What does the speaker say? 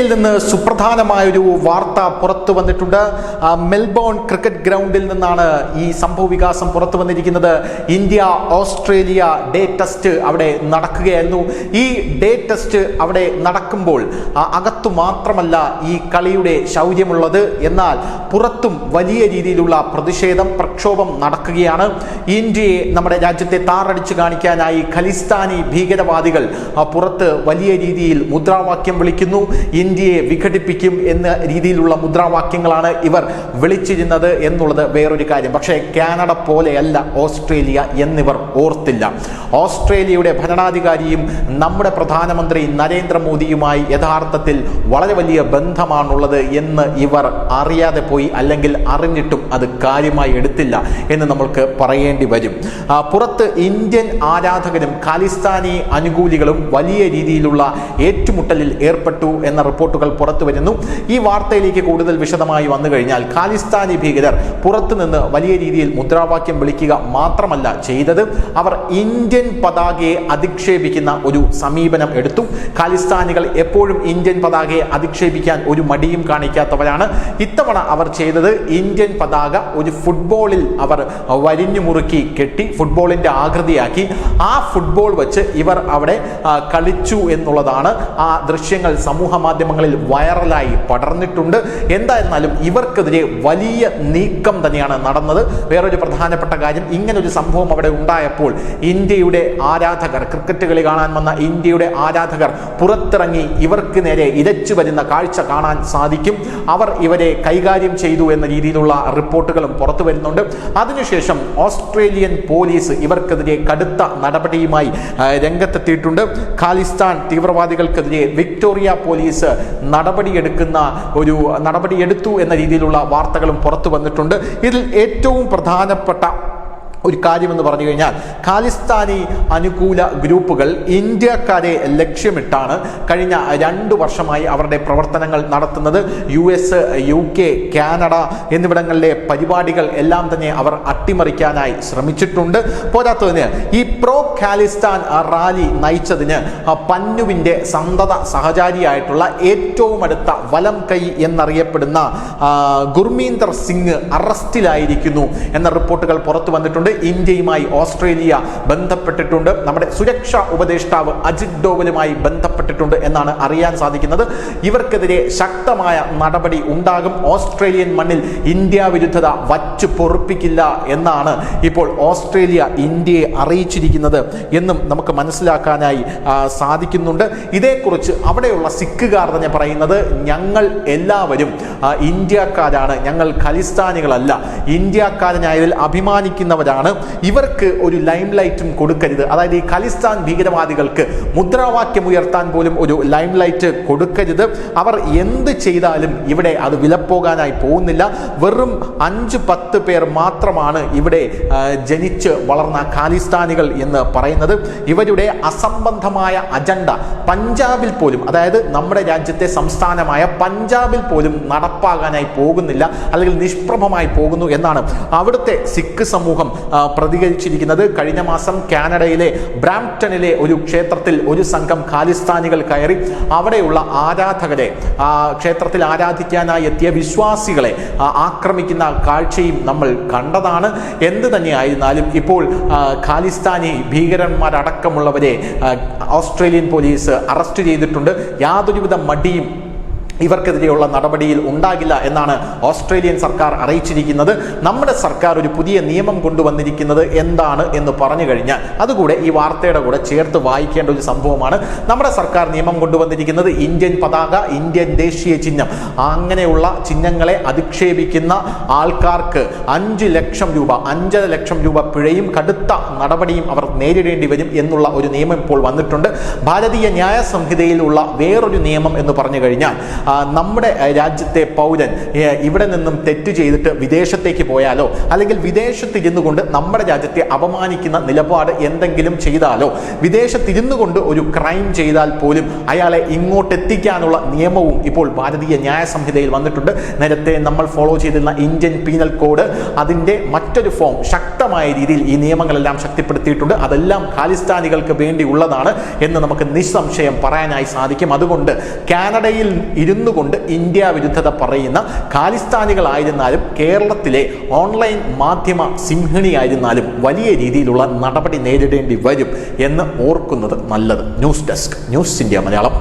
ഓസ്ട്രേലിയയിൽ നിന്ന് സുപ്രധാനമായൊരു വാർത്ത പുറത്തു വന്നിട്ടുണ്ട്. മെൽബോൺ ക്രിക്കറ്റ് ഗ്രൗണ്ടിൽ നിന്നാണ് ഈ സംഭവ വികാസം പുറത്തു വന്നിരിക്കുന്നത്. ഇന്ത്യ ഓസ്ട്രേലിയ ഡേ ടെസ്റ്റ് അവിടെ നടക്കുകയായിരുന്നു. ഈ ഡേ ടെസ്റ്റ് അവിടെ നടക്കുമ്പോൾ അകത്തു മാത്രമല്ല ഈ കളിയുടെ ശൗര്യമുള്ളത്, എന്നാൽ പുറത്തും വലിയ രീതിയിലുള്ള പ്രക്ഷോഭം നടക്കുകയാണ്. ഇന്ത്യയെ, നമ്മുടെ രാജ്യത്തെ താറടിച്ചു കാണിക്കാനായി ഖലിസ്ഥാനി ഭീകരവാദികൾ പുറത്ത് വലിയ രീതിയിൽ മുദ്രാവാക്യം വിളിക്കുന്നു. ഇന്ത്യയെ വിഘടിപ്പിക്കും എന്ന രീതിയിലുള്ള മുദ്രാവാക്യങ്ങളാണ് ഇവർ വിളിച്ചിരുന്നത് എന്നുള്ളത് വേറൊരു കാര്യം. പക്ഷേ കാനഡ പോലെയല്ല ഓസ്ട്രേലിയ എന്നിവർ ഓർത്തില്ല. ഓസ്ട്രേലിയയുടെ ഭരണാധികാരിയും നമ്മുടെ പ്രധാനമന്ത്രി നരേന്ദ്രമോദിയുമായി യഥാർത്ഥത്തിൽ വളരെ വലിയ ബന്ധമാണുള്ളത് എന്ന് ഇവർ അറിയാതെ പോയി, അല്ലെങ്കിൽ അറിഞ്ഞിട്ടും അത് കാര്യമായി എടുത്തില്ല എന്ന് നമ്മൾക്ക് പറയേണ്ടി വരും. പുറത്ത് ഇന്ത്യൻ ആരാധകരും ഖാലിസ്ഥാനി അനുകൂലികളും വലിയ രീതിയിലുള്ള ഏറ്റുമുട്ടലിൽ ഏർപ്പെട്ടു എന്ന റിപ്പോർട്ടുകൾ പുറത്തു വരുന്നു. ഈ വാർത്തയിലേക്ക് കൂടുതൽ വിശദമായി വന്നു കഴിഞ്ഞാൽ, ഖാലിസ്ഥാനി ഭീകരർ പുറത്തുനിന്ന് വലിയ രീതിയിൽ മുദ്രാവാക്യം വിളിക്കുക മാത്രമല്ല ചെയ്തത്, അവർ ഇന്ത്യൻ പതാകയെ അധിക്ഷേപിക്കുന്ന ഒരു സമീപനം എടുത്തു. ഖാലിസ്ഥാനികൾ എപ്പോഴും ഇന്ത്യൻ പതാകയെ അധിക്ഷേപിക്കാൻ ഒരു മടിയും കാണിക്കാത്തവരാണ്. ഇത്തവണ അവർ ചെയ്തത്, ഇന്ത്യൻ പതാക ഒരു ഫുട്ബോളിൽ അവർ വരിഞ്ഞു മുറുക്കി കെട്ടി ഫുട്ബോളിന്റെ ആകൃതിയാക്കി ആ ഫുട്ബോൾ വെച്ച് ഇവർ അവിടെ കളിച്ചു എന്നുള്ളതാണ്. ആ ദൃശ്യങ്ങൾ സമൂഹ മാധ്യമങ്ങളിൽ വൈറലായി പടർന്നിട്ടുണ്ട്. എന്തായിരുന്നാലും ഇവർക്കെതിരെ വലിയ നീക്കം തന്നെയാണ് നടന്നത്. വേറൊരു പ്രധാനപ്പെട്ട കാര്യം, ഇങ്ങനൊരു സംഭവം അവിടെ ഉണ്ടായപ്പോൾ ഇന്ത്യയുടെ ആരാധകർ, ക്രിക്കറ്റ് കളി കാണാൻ വന്ന ഇന്ത്യയുടെ ആരാധകർ പുറത്തിറങ്ങി ഇവർക്ക് നേരെ ഇരച്ചു വരുന്ന കാഴ്ച കാണാൻ സാധിക്കും. അവർ ഇവരെ കൈകാര്യം ചെയ്തു എന്ന രീതിയിലുള്ള റിപ്പോർട്ടുകളും പുറത്തു വരുന്നുണ്ട്. അതിനുശേഷം ഓസ്ട്രേലിയൻ പോലീസ് ഇവർക്കെതിരെ കടുത്ത നടപടിയുമായി രംഗത്തെത്തിയിട്ടുണ്ട്. ഖാലിസ്ഥാൻ തീവ്രവാദികൾക്കെതിരെ വിക്ടോറിയ പോലീസ് നടപടിയെടുത്തു എന്ന രീതിയിലുള്ള വാർത്തകളും പുറത്തു വന്നിട്ടുണ്ട്. ഇതിൽ ഏറ്റവും പ്രധാനപ്പെട്ട ഒരു കാര്യമെന്ന് പറഞ്ഞു കഴിഞ്ഞാൽ, ഖാലിസ്ഥാനി അനുകൂല ഗ്രൂപ്പുകൾ ഇന്ത്യക്കാരെ ലക്ഷ്യമിട്ടാണ് കഴിഞ്ഞ 2 വർഷമായി അവരുടെ പ്രവർത്തനങ്ങൾ നടത്തുന്നത്. US, UK, കാനഡ എന്നിവിടങ്ങളിലെ പരിപാടികൾ എല്ലാം തന്നെ അവർ അട്ടിമറിക്കാനായി ശ്രമിച്ചിട്ടുണ്ട്. പോരാത്തതിന് ഈ പ്രോ ഖാലിസ്ഥാൻ റാലി നയിച്ചതിന് പന്നുവിൻ്റെ സന്തത സഹചാരിയായിട്ടുള്ള ഏറ്റവും അടുത്ത വലം കൈ എന്നറിയപ്പെടുന്ന ഗുർമീന്ദർ സിംഗ് അറസ്റ്റിലായിരിക്കുന്നു എന്ന റിപ്പോർട്ടുകൾ പുറത്തു വന്നിട്ടുണ്ട്. ഇന്ത്യയുമായി ഓസ്ട്രേലിയ ബന്ധപ്പെട്ടിട്ടുണ്ട്. നമ്മുടെ സുരക്ഷാ ഉപദേഷ്ടാവ് അജിത് ഡോവലുമായി ബന്ധപ്പെട്ടിട്ടുണ്ട് എന്നാണ് അറിയാൻ സാധിക്കുന്നത്. ഇവർക്കെതിരെ ശക്തമായ നടപടി ഉണ്ടാകും. ഓസ്ട്രേലിയൻ മണ്ണിൽ ഇന്ത്യ വിരുദ്ധത വച്ചു പൊറുപ്പിക്കില്ല എന്നാണ് ഇപ്പോൾ ഓസ്ട്രേലിയ ഇന്ത്യയെ അറിയിച്ചിരിക്കുന്നത് എന്നും നമുക്ക് മനസ്സിലാക്കാനായി സാധിക്കുന്നുണ്ട്. ഇതേക്കുറിച്ച് അവിടെയുള്ള സിഖുകാർ തന്നെ പറയുന്നത്, ഞങ്ങൾ എല്ലാവരും ഇന്ത്യക്കാരാണ്, ഞങ്ങൾ ഖലിസ്ഥാനികളല്ല, ഇന്ത്യക്കാരനായതിൽ അഭിമാനിക്കുന്നവരാണ്. ഇവർക്ക് ഒരു ലൈം ലൈറ്റും കൊടുക്കരുത്. അതായത് ഈ ഖലിസ്ഥാൻ ഭീകരവാദികൾക്ക് മുദ്രാവാക്യം ഉയർത്താൻ പോലും ഒരു ലൈം ലൈറ്റ് കൊടുക്കരുത്. അവർ എന്ത് ചെയ്താലും ഇവിടെ അത് വിലപ്പോകാനായി പോകുന്നില്ല. വെറും 5-10 പേർ മാത്രമാണ് ഇവിടെ ജനിച്ച് വളർന്ന ഖാലിസ്ഥാനികൾ എന്ന് പറയുന്നത്. ഇവരുടെ അസംബന്ധമായ അജണ്ട പഞ്ചാബിൽ പോലും, അതായത് നമ്മുടെ രാജ്യത്തെ സംസ്ഥാനമായ പഞ്ചാബിൽ പോലും നടപ്പാകാനായി പോകുന്നില്ല, അല്ലെങ്കിൽ നിഷ്പ്രഭമായി പോകുന്നു എന്നാണ് അവിടുത്തെ സിഖ് സമൂഹം പ്രതികരിച്ചിരിക്കുന്നത്. കഴിഞ്ഞ മാസം കാനഡയിലെ ബ്രാംപ്ടണിലെ ഒരു ക്ഷേത്രത്തിൽ ഒരു സംഘം ഖാലിസ്ഥാനികൾ കയറി അവിടെയുള്ള ആരാധകരെ, ക്ഷേത്രത്തിൽ ആരാധിക്കാനായി എത്തിയ വിശ്വാസികളെ ആക്രമിക്കുന്ന കാഴ്ചയും നമ്മൾ കണ്ടതാണ്. എന്ത് തന്നെയായിരുന്നാലും ഇപ്പോൾ ഖാലിസ്ഥാനി ഭീകരന്മാരടക്കമുള്ളവരെ ഓസ്ട്രേലിയൻ പോലീസ് അറസ്റ്റ് ചെയ്തിട്ടുണ്ട്. യാതൊരുവിധ മടിയും ഇവർക്കെതിരെയുള്ള നടപടിയിൽ ഉണ്ടാകില്ല എന്നാണ് ഓസ്ട്രേലിയൻ സർക്കാർ അറിയിച്ചിരിക്കുന്നത്. നമ്മുടെ സർക്കാർ ഒരു പുതിയ നിയമം കൊണ്ടുവന്നിരിക്കുന്നത് എന്താണ് എന്ന് പറഞ്ഞു കഴിഞ്ഞാൽ, അതുകൂടെ ഈ വാർത്തയുടെ കൂടെ ചേർത്ത് വായിക്കേണ്ട ഒരു സംഭവമാണ്. നമ്മുടെ സർക്കാർ നിയമം കൊണ്ടുവന്നിരിക്കുന്നത് ഇന്ത്യൻ പതാക, ഇന്ത്യൻ ദേശീയ ചിഹ്നം, അങ്ങനെയുള്ള ചിഹ്നങ്ങളെ അധിക്ഷേപിക്കുന്ന ആൾക്കാർക്ക് 5 ലക്ഷം രൂപ, 5.5 ലക്ഷം രൂപ പിഴയും കടുത്ത നടപടിയും അവർ നേരിടേണ്ടി വരും എന്നുള്ള ഒരു നിയമം ഇപ്പോൾ വന്നിട്ടുണ്ട്. ഭാരതീയ ന്യായ സംഹിതയിലുള്ള വേറൊരു നിയമം എന്ന് പറഞ്ഞു കഴിഞ്ഞാൽ, നമ്മുടെ രാജ്യത്തെ പൗരൻ ഇവിടെ നിന്നും തെറ്റ് ചെയ്തിട്ട് വിദേശത്തേക്ക് പോയാലോ അല്ലെങ്കിൽ വിദേശത്തിരുന്നു കൊണ്ട് നമ്മുടെ രാജ്യത്തെ അപമാനിക്കുന്ന നിലപാട് എന്തെങ്കിലും ചെയ്താലോ, വിദേശത്തിരുന്നു കൊണ്ട് ഒരു ക്രൈം ചെയ്താൽ പോലും അയാളെ ഇങ്ങോട്ട് എത്തിക്കാനുള്ള നിയമവും ഇപ്പോൾ ഭാരതീയ ന്യായ സംഹിതയിൽ വന്നിട്ടുണ്ട്. നേരത്തെ നമ്മൾ ഫോളോ ചെയ്തിരുന്ന ഇന്ത്യൻ പീനൽ കോഡ് അതിൻ്റെ മറ്റൊരു ഫോം ശക്തമായ രീതിയിൽ ഈ നിയമങ്ങളെല്ലാം ശക്തിപ്പെടുത്തിയിട്ടുണ്ട്. അതെല്ലാം ഖാലിസ്ഥാനികൾക്ക് വേണ്ടിയുള്ളതാണ് എന്ന് നമുക്ക് നിസ്സംശയം പറയാനായി സാധിക്കും. അതുകൊണ്ട് കാനഡയിൽ ഇരുന്നു കൊണ്ട് ഇന്ത്യ വിരുദ്ധത പറയുന്ന ഖാലിസ്ഥാനികളായിരുന്നാലും കേരളത്തിലെ ഓൺലൈൻ മാധ്യമ സിംഹിണിയായിരുന്നാലും വലിയ രീതിയിലുള്ള നടപടി നേരിടേണ്ടി വരും എന്ന് ഓർക്കുന്നത് നല്ലത്. News desk, news India Malayalam.